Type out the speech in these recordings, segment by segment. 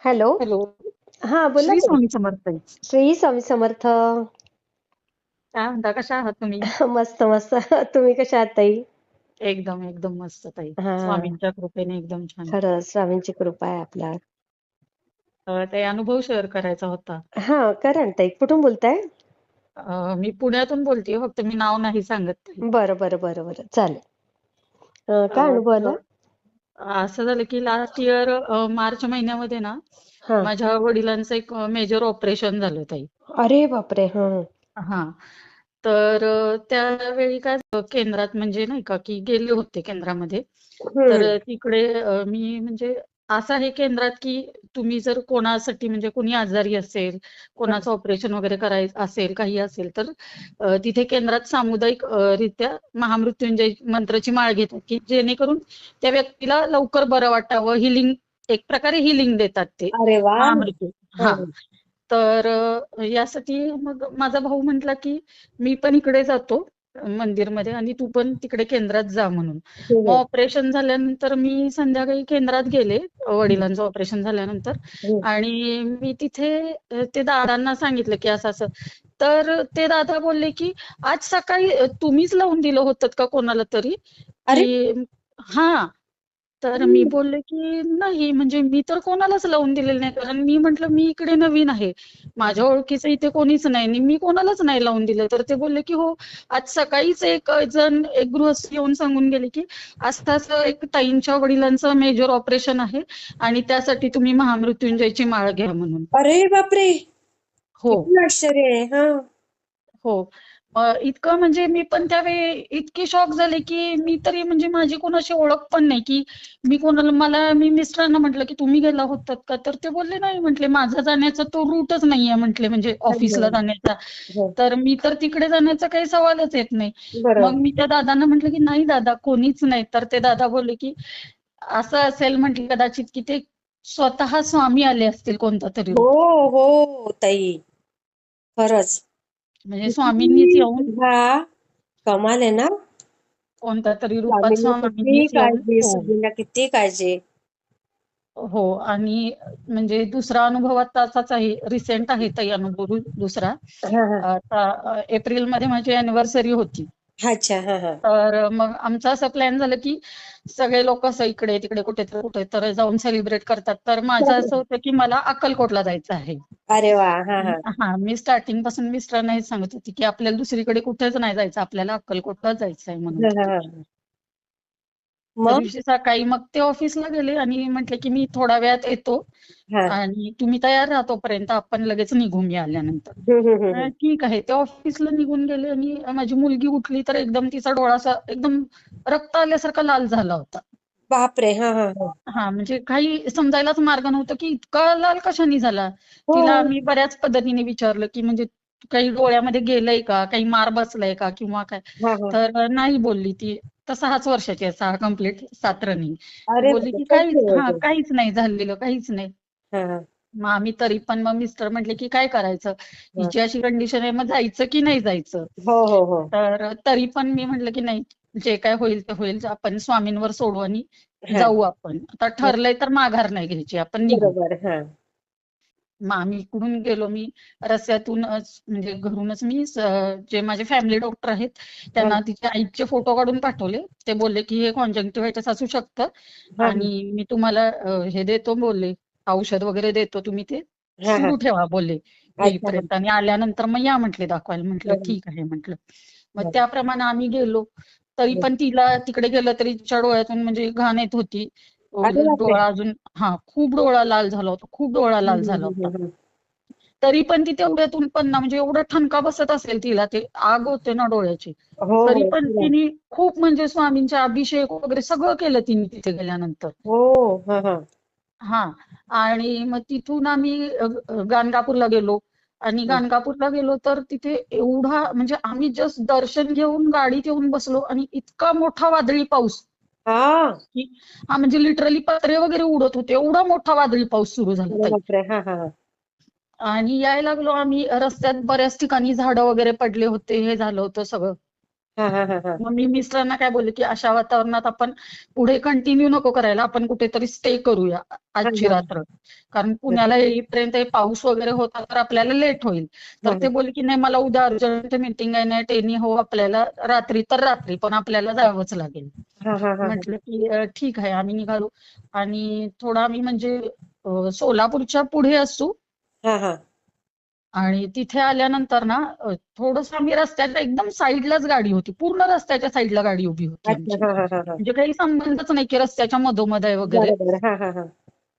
Hello. Hello. हा, बोला श्री ताई. स्वामी समर्थ ताई. श्री स्वामी समर्थ. काय म्हणता, कशा आहात तुम्ही? मस्त मस्त. तुम्ही कशा आहात ताई? एकदम एकदम मस्त ताई. हा. स्वामींच्या कृपेने एकदम छान. खरं स्वामींची कृपा आहे आपल्यावर. ते अनुभव शेअर करायचा होता. हा, करा ना ताई. कुठून बोलताय? मी पुण्यातून बोलतेय, फक्त मी नाव नाही सांगत ताई. बरं बरं बरं बरं, चालेल. काय अ, अनुभव आला? तर असं झालं की लास्ट इयर मार्च महिन्यामध्ये ना हा. माझ्या वडिलांचं एक मेजर ऑपरेशन झालं ताई. अरे बापरे. हा. हा. तर त्यावेळी काय झालं, केंद्रात म्हणजे नाही का की गेले होते केंद्रामध्ये. तर हम्म. तिकडे मी म्हणजे असं आहे केंद्रात की तुम्ही जर कोणासाठी म्हणजे कोणी आजारी असेल, कोणाचं ऑपरेशन वगैरे करायचं असेल, काही असेल तर तिथे केंद्रात सामुदायिक रित्या महामृत्युंजय मंत्राची माळ घेतात की जेणेकरून त्या व्यक्तीला लवकर बरं वाटावं, हिलिंग, एक प्रकारे हिलिंग देतात ते अरे वा. महामृत्यू. हा. हं. तर यासाठी मग माझा भाऊ म्हटला की मी पण इकडे जातो मंदिरमध्ये आणि तू पण तिकडे केंद्रात जा म्हणून. मग हं. ऑपरेशन झाल्यानंतर मी संध्याकाळी केंद्रात गेले, वडिलांचं ऑपरेशन झाल्यानंतर. हं. आणि मी तिथे ते दादांना सांगितलं की असं असं. तर ते दादा बोलले की आज सकाळी तुम्हीच लावून दिलं होतं का कोणाला तरी, अरे. की हा. तर मी हं. बोलले की नाही, म्हणजे मी तर कोणालाच लावून दिलेलं नाही, कारण मी म्हंटल मी इकडे नवीन आहे, माझ्या ओळखीचं इथे कोणीच नाही आणि मी कोणालाच नाही लावून दिलं. तर ते बोलले की हो, आज सकाळीच एक जण, एक गृहस्थ येऊन सांगून गेले की असं असं एक ताईंच्या वडिलांचं मेजर ऑपरेशन आहे आणि त्यासाठी तुम्ही महामृत्युंजयची माळ घ्या म्हणून. अरे बापरे. हो. किती आश्चर्य आहे. हा. हो. इतकं म्हणजे मी पण त्यावेळी इतकी शॉक झाले की मी तरी म्हणजे माझी कोणाशी ओळख पण नाही की मी कोणाला, मी मिस्टरांना म्हटलं की तुम्ही गेला होतात का, तर ते बोलले नाही, म्हटले माझा जाण्याचा तो रूटच नाहीये, म्हटले म्हणजे ऑफिसला हं. जाण्याचा. हं. तर मी तर तिकडे जाण्याचा काही सवालच येत नाही. बरं. मग मी त्या दादांना म्हटलं की नाही दादा, कोणीच नाही. तर ते दादा बोलले की असं असेल म्हटले कदाचित की ते स्वतः स्वामी आले असतील कोणता तरी हो. रूप. हो ताई. खरंच. म्हणजे स्वामींनीच किती. येऊन, हा. कमाल आहे ना. कोणत्या तरी रूपात स्वामींनी किती स्वामींनीच येऊन. काळजी, हो. स्वामींना किती काळजी. हो. आणि म्हणजे दुसरा अनुभव आता असाच आहे, रिसेंट आहे ताई अनुभव दुसरा. हा हा. आता एप्रिलमध्ये माझी अॅनिव्हर्सरी होती. अच्छा. हा हा. तर मग आमचं असं प्लॅन झालं की सगळे लोक असं इकडे तिकडे कुठे कुठे तर जाऊन सेलिब्रेट करतात. तर माझं असं होतं की मला अक्कलकोटला जायचं आहे. अरे वा. हा हा. हा, मी स्टार्टिंग पासून मिस्टरांना हेच सांगत होती की आपल्याला दुसरीकडे कुठेच नाही जायचं, आपल्याला अक्कलकोटला जायचं आहे म्हणत हा होती. हा. त्या मग. दिवशी सकाळी मग ते ऑफिसला गेले आणि म्हटले की मी थोड्या वेळात येतो हा. आणि तुम्ही तयार राहा तोपर्यंत, आपण लगेच निघू मी आल्यानंतर. हम्म. ठीक आहे. ते ऑफिसला निघून गेले आणि माझी मुलगी उठली तर एकदम तिचा डोळा असा एकदम रक्त आल्यासारखा लाल झाला होता. बापरे. हा हा हा. हा, म्हणजे काही समजायलाच मार्ग नव्हता की इतका लाल कशाने झाला. हो. तिला मी बऱ्याच पद्धतीने विचारलं की म्हणजे काही डोळ्यामध्ये गेलंय का, काही मार बसलाय का किंवा काय. हा हा. तर नाही बोलली ती. तर 6च वर्षाची आहे, 6 कंप्लीट, 7 रनिंग. ती अरे बोलली बापरे, की खूप काहीच, सुंदर हा, होते. काहीच नाही झालेलं, काहीच नाही. हा हा. मग आम्ही तरी पण, मग मिस्टर म्हटले की काय करायचं, हा. हिची अशी कंडिशन आहे, मग जायचं की नाही जायचं. हो हो हो. तर तरी पण मी म्हटलं की नाही, जे काय होईल ते होईल, आपण स्वामींवर सोडू आणि हा. जाऊ आपण. आता हा. ठरलंय तर माघार नाही घ्यायची, आपण निघू. बरोबर. हा. मग आम्ही इकडून गेलो. मी रस्त्यातूनच म्हणजे घरूनच मी जे माझे फॅमिली डॉक्टर आहेत हा त्यांना तिच्या आईचे फोटो काढून पाठवले. ते बोलले की हे कॉन्जंक्टिव्हायटिस असू शकतं हा आणि मी तुम्हाला हे देतो बोलले, औषध वगैरे देतो, तुम्ही ते हा हा. सुरू ठेवा बोलले अच्छा. हा. येईपर्यंत, आणि आल्यानंतर मग या म्हटले दाखवायला. म्हटलं हा. ठीक आहे म्हटलं. मग हा. त्याप्रमाणे आम्ही गेलो. तरी पण तिला तिकडे गेलं तरी तिच्या डोळ्यातून म्हणजे घाण येत होती. अरे बापरे. डोळा अजून, हा, खूप डोळा लाल झाला होता, खूप डोळा लाल झाला होता. हम्म. तरी पण ती तेवढ्यातून पण ना, म्हणजे एवढा ठणका बसत असेल तिला, ते आग होते ना डोळ्याची. हो तरी हो पण खरं. तिने खूप म्हणजे स्वामींचे अभिषेक वगैरे सगळं केलं तिने तिथे गेल्यानंतर. हो. हा हा. हा. आणि मग तिथून आम्ही गाणगापूरला गेलो. आणि गाणगापूरला गेलो तर तिथे एवढा, म्हणजे आम्ही जस्ट दर्शन घेऊन गाडीत येऊन बसलो आणि इतका मोठा वादळी पाऊस हा. की, हा, म्हणजे लिटरली पत्रे वगैरे उडत होते, एवढा मोठा वादळी पाऊस सुरू झाला अरे ताई. बापरे. हा हा हा. आणि यायला लागलो आम्ही, रस्त्यात बऱ्याच ठिकाणी झाडं वगैरे पडले होते, हे झालं होतं सगळं. हा हा हा हा मग मी मिस्टरांना काय बोलले की अशा वातावरणात आपण पुढे कंटिन्यू नको करायला, आपण कुठेतरी स्टे करूया हा आजची हा रात्र. कारण पुण्याला येईपर्यंत हे पाऊस वगैरे होता तर आपल्याला लेट होईल. तर हा ते बोलले की नाही, मला उद्या अर्जंट मीटिंग आहे, नाही टेनी हो आपल्याला रात्री तर रात्री पण आपल्याला जावंच लागेल. हा हा हा म्हटलं की ठीक आहे, आम्ही निघालो. आणि थोडा आम्ही म्हणजे सोलापूरच्या पुढे असू. हा हा आणि तिथे आल्यानंतर ना थोडंसं आम्ही रस्त्याच्या एकदम साईडलाच गाडी होती, पूर्ण रस्त्याच्या साईडला गाडी उभी होती अच्छा आमची. हा हा हा हा म्हणजे काही संबंधच नाही की रस्त्याच्या मधोमध आहे वगैरे. बरोबर हा हा हा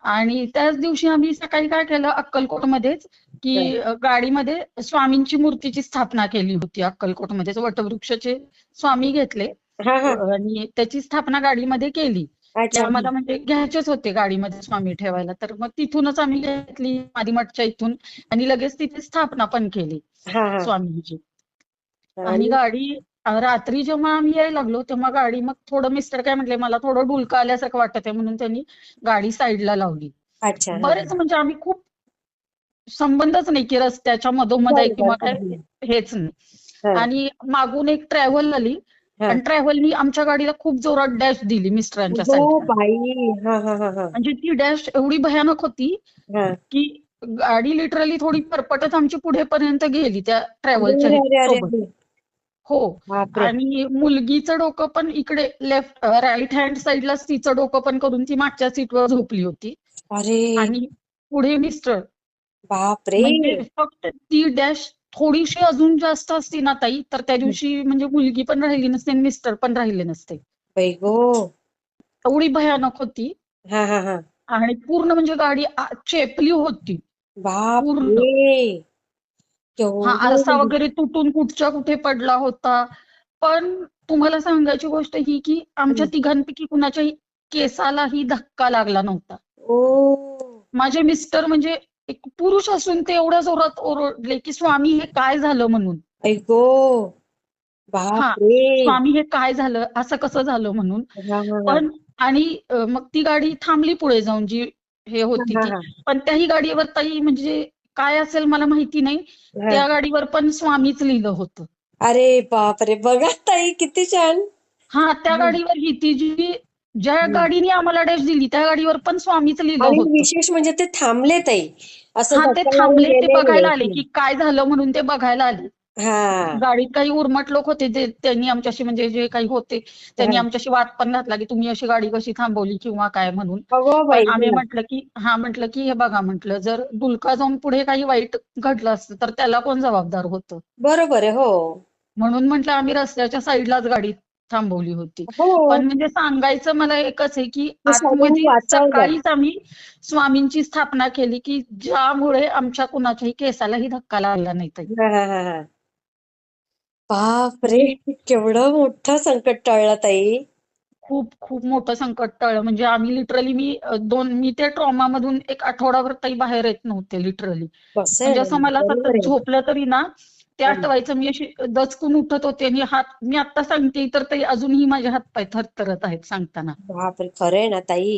आणि त्याच दिवशी आम्ही सकाळी काय केलं अक्कलकोटमध्येच, की गाडीमध्ये स्वामींची मूर्तीची स्थापना केली होती. अक्कलकोटमध्येच वटवृक्षाचे स्वामी घेतले हा हा आणि त्याची स्थापना गाडीमध्ये केली, की अच्छा आम्हाला म्हणजे घ्यायचेच होते गाडीमध्ये स्वामी ठेवायला. तर मग तिथूनच आम्ही घेतली मादीमठच्या इथून आणि लगेच तिथे स्थापना पण केली हा हा स्वामींची. आणि आणि गाडी रात्री जेव्हा आम्ही यायला लागलो तेव्हा गाडी, मग थोडं मिस्टर काय म्हटले, मला थोडं डुलका आल्यासारखं वाटत आहे, म्हणून त्यांनी गाडी साईडला लावली. अच्छा हा बरेच म्हणजे आम्ही खूप संबंधच नाही की रस्त्याच्या मधोमध आहे बरोबर किंवा काय, अगदी हेच नाही. हा आणि मागून एक ट्रॅव्हल आली हा आणि ट्रॅव्हलनी आमच्या गाडीला खूप जोरात डॅश दिली मिस्टरांच्या गो साईडला. बाई हा हा हा हा म्हणजे ती डॅश एवढी भयानक होती हा की गाडी लिटरली थोडी परपटत आमची पुढेपर्यंत गेली त्या अरे ट्रॅव्हलच्या अरे अरे अरे सोबत. अरे. हो. बापरे आणि मुलगीचं डोकं पण इकडे लेफ्ट राईट हँड साईडलाच तिचं डोकं पण करून ती मागच्या सीटवर झोपली होती. अरे आणि पुढे मिस्टर. बापरे म्हणजे फक्त ती डॅश थोडीशी अजून जास्त असती ना ताई, तर त्या दिवशी म्हणजे मुलगी पण राहिली नसते आणि मिस्टर पण राहिले नसते. बाई गो एवढी भयानक होती. हा हा हा आणि पूर्ण म्हणजे गाडी चेपली होती पूर्ण. बापरे हा केवढं आरसा म्हणजे वगैरे तुटून कुठच्या कुठे पडला होता. पण तुम्हाला सांगायची गोष्ट ही की आमच्या तिघांपैकी कुणाच्याही केसालाही धक्का लागला नव्हता. ओ माझे मिस्टर म्हणजे एक पुरुष असून ते एवढ्या जोरात ओरडले की स्वामी हे काय झालं म्हणून. आई गो हा, बापरे स्वामी हे काय झालं, असं कसं झालं म्हणून. हा हा हा पण आणि मग ती गाडी थांबली पुढे जाऊन जी हे होती हा ती. हा पण त्याही गाडीवर ताई म्हणजे काय असेल मला माहिती नाही, हा त्या गाडीवर पण स्वामीच लिहिलं होतं. अरे बापरे बघा ताई किती छान हा, त्या हम्म, गाडीवर ही ती ज्या हम्म. गाडीने आम्हाला डॅश दिली त्या गाडीवर पण स्वामीच लिहिलं आणि होतं. विशेष म्हणजे ते थांबले ताई असं हा, ते धक्का लावून थांबले, ते गेले बघायला आले नाही की काय झालं म्हणून ते बघायला आले. हा गाडीत काही उर्मट लोक होते, त्यांनी आमच्याशी म्हणजे जे काही होते त्यांनी हा आमच्याशी वाद पण घातला की तुम्ही अशी गाडी कशी थांबवली किंवा काय म्हणून. अगो पण बाई आम्ही म्हटलं की हे बघा, म्हटलं जर डुलका जाऊन पुढे काही वाईट घडलं असतं तर त्याला कोण जबाबदार होतं. बरोबर आहे हो म्हणून म्हटलं आम्ही रस्त्याच्या साईडलाच गाडी थांबवली होती. हो पण म्हणजे सांगायचं मला एकच आहे की ते सगळ्यांनी आतमध्ये वाचवलं सकाळीच आम्ही स्वामींची स्थापना केली की ज्यामुळे आमच्या कुणाच्याही केसालाही धक्का लागला नाही ताई. हा हा हा हा बापरे म्हणजे केवढं मोठं संकट टळलं ताई खूप खूप मोठं संकट टळलं. म्हणजे आम्ही लिटरली मी त्या ट्रॉमामधून एक आठवडाभर ताई बाहेर येत नव्हते लिटरली. कसं आहे म्हणजे ना असं मला बरोबर सतत आहे झोपलं तरी ना ते हा. आठवायचं. मी अशी दचकून उठत होते आणि मी आता सांगते तर ते अजूनही माझे हातपाय थरथरत आहेत सांगताना. बापरे खरं आहे ना ताई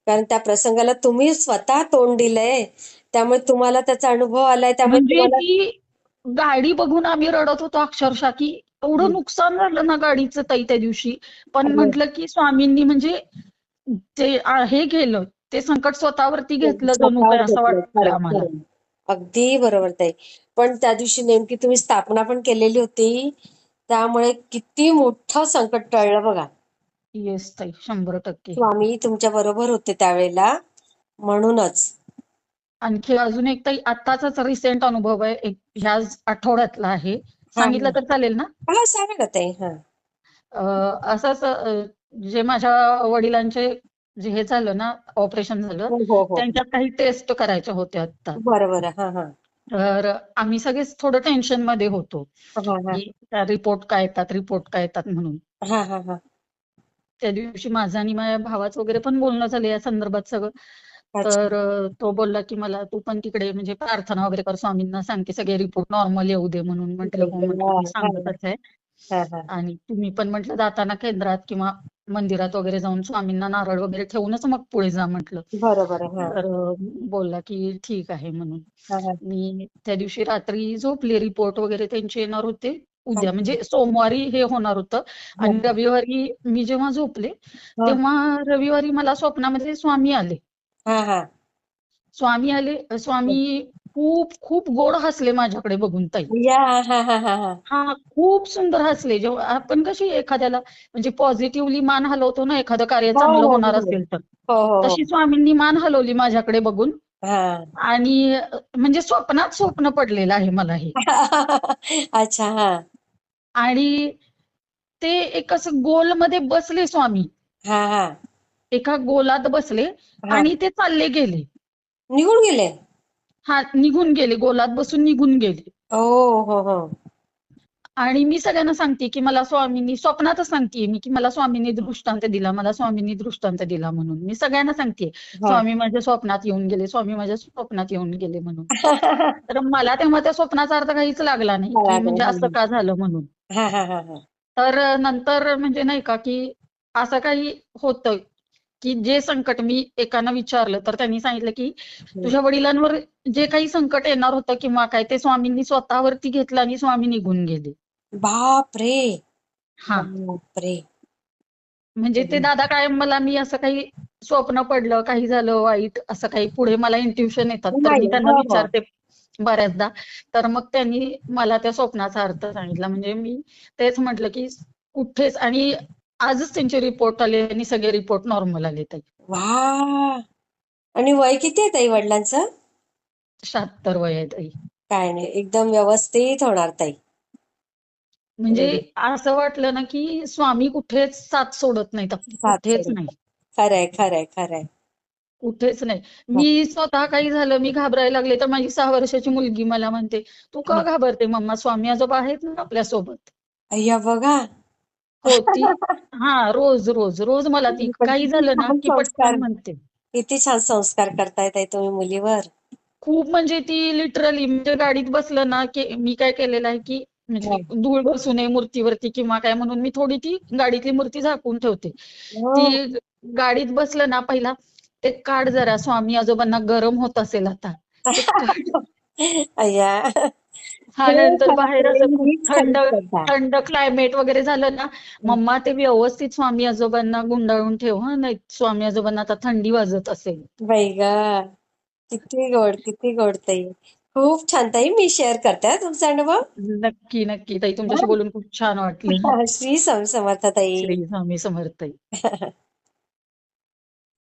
कारण त्या प्रसंगाला तुम्ही स्वतः तोंड दिलंय त्यामुळे तुम्हाला त्याचा अनुभव आलाय त्यामुळे म्हणजे तुम्हाला ती गाडी बघून आम्ही रडत होतो अक्षरशः की एवढं हम्म. नुकसान झालं ना गाडीचं ताई त्या दिवशी. पण अरे, म्हटलं की स्वामींनी म्हणजे ते हे केलं, ते संकट स्वतःवरती घेतलं जणू काय स्वतःवर असं घेतलंय वाटलं खरं आम्हाला. खरं अगदी बरोबर ताई पण त्या दिवशी नेमकी तुम्ही स्थापना पण केलेली होती त्यामुळे किती मोठं संकट टळलं बघा येस ताई, 100%. स्वामी तुमच्या बरोबर होते त्यावेळेला म्हणूनच आणखी अजून एक ताई आत्ताचाच रिसेंट अनुभव आहे, ह्याच आठवड्यातला आहे. हा सांगितलं तर चालेल ना? हा हा सांगा ना ताई हा असंच जे माझ्या वडिलांचे जे हे झालं ना, ऑपरेशन झालं, हो हो हो त्यांच्यात काही टेस्ट करायच्या होत्या आता. बरं बरं हा हा तर आम्ही सगळेच थोडं टेन्शन मध्ये होतो हा हा की रिपोर्ट काय येतात म्हणून. हा हा हा त्या दिवशी माझं आणि माझ्या भावाचं वगैरे पण बोलणं झालं या संदर्भात सगळं. अच्छा तर तो बोलला की मला तू पण तिकडे म्हणजे प्रार्थना वगैरे कर, स्वामींना सांग की सगळे रिपोर्ट नॉर्मल येऊ दे म्हणून. म्हटलं हो, म्हटलं मी हा सांगतच आहे. हा हा आणि तुम्ही पण म्हटलं जाताना केंद्रात किंवा मंदिरात वगैरे जाऊन स्वामींना नारळ वगैरे ठेवूनच मग पुढे जा म्हटलं. बरोबर आहे हा तर बोलला की ठीक आहे म्हणून. हा हा मी त्या दिवशी रात्री झोपले, रिपोर्ट वगैरे त्यांचे येणार होते उद्या अच्छा. म्हणजे सोमवारी हे होणार होतं. हा आणि रविवारी मी जेव्हा झोपले हा तेव्हा रविवारी मला स्वप्नामध्ये स्वामी आले. हा हा. स्वामी आले. स्वामी खूप खूप गोड हसले माझ्याकडे बघून ताई. या हा हा हा हा. हा, खूप सुंदर हसले. जेव्हा आपण कशी एखाद्याला म्हणजे पॉझिटिव्हली मान हलवतो ना, एखादं कार्य हो चांगलं हो होणार हो असेल तर, हो हो हो. तशी स्वामींनी मान हलवली माझ्याकडे बघून. हा. आणि म्हणजे स्वप्नात स्वप्न पडलेलं आहे मला हे. अच्छा. हा आणि ते एक असं गोलमध्ये बसले स्वामी. हा हा एका गोलात बसले हा. आणि ते चालले गेले. निघून गेले. हा, निघून गेले. गोलात बसून निघून गेले. ओ हो हो. आणि मी सगळ्यांना सांगते की मला स्वामींनी स्वप्नातच सांगतेय मी की मला स्वामींनी दृष्टांत दिला, मला स्वामींनी दृष्टांत दिला म्हणून. मी सगळ्यांना सांगतेय, हा. स्वामी माझ्या स्वप्नात येऊन गेले, स्वामी माझ्या स्वप्नात येऊन गेले म्हणून. तर मला तेव्हा त्या स्वप्नाचा अर्थ काहीच लागला नाही हा की म्हणजे असं का झालं म्हणून. हा हा हा हा. तर नंतर म्हणजे नाही का की असं काही होतं की जे संकट मी एकानं विचारलं तर त्यांनी सांगितलं की तुझ्या वडिलांवर जे काही संकट येणार होतं किंवा काय ते स्वामींनी स्वतःवरती घेतलं आणि स्वामी निघून गेले. बाप रे. हा, बाप रे. म्हणजे ते दादा काय मला मी असं काही स्वप्न पडलं, काही झालं वाईट असं काही पुढे मला इंट्युशन येतात तर नाही. मी त्यांना हो हो. विचारते बऱ्याचदा. तर मग त्यांनी मला त्या स्वप्नाचा अर्थ सांगितला. म्हणजे मी तेच म्हटलं की कुठेच. आणि आजच त्यांचे रिपोर्ट आले आणि सगळे रिपोर्ट नॉर्मल आले ताई. वा. आणि वय किती आहे ताई वडिलांचं? 76 वय आहे ताई. काय नाही, एकदम व्यवस्थित होणार ताई. म्हणजे असं वाटलं ना की स्वामी कुठेच साथ सोडत नाहीत आपली, साथ कुठेच सोडून. नाही. खरंय खरंय खरंय. कुठेच नाही. मी स्वतः काही झालं, मी घाबरायला लागले तर माझी 6 वर्षाची मुलगी मला म्हणते, "तू का घाबरते मम्मा? स्वामी आजोबा आहेत ना आपल्यासोबत." अय्या बघा. हो, ती हां, रोज, रोज, रोज मला ती पण काही किती झालं ना, छान की संस्कार, पटकन म्हणते. किती छान संस्कार करताय ताई तुम्ही मुलीवर. खूप म्हणजे ती लिटरली म्हणजे गाडीत बसलं ना, की मी काय केलेलं आहे, की म्हणजे हं. धूळ बसू नये मूर्तीवरती किंवा काय म्हणून मी थोडी ती गाडीतली मूर्ती झाकून ठेवते. हो. ती गाडीत बसलं ना पहिला, "ते काढ जरा, स्वामी आजोबांना गरम होत असेल आता. ते काढ." अय्या. हां, खरं नंतर खरं बाहेर असं प्रेम खूप हीच खरी थंड श्रद्धा. थंड क्लायमेट वगैरे झालं ना, हं. "मम्मा ते व्यवस्थित स्वामी आजोबांना गुंडाळून ठेव हां, नाही स्वामी आजोबांना आता थंडी वाजत असेल." बाई गं! किती गोड, किती गोड ताई. खूप छान ताई. मी शेअर करते हां तुमचा अनुभव. नक्की, नक्की ताई तुमच्याशी हां. बोलून खूप छान वाटलं. श्री स्वामी समर्थ ताई. श्री स्वामी समर्थ.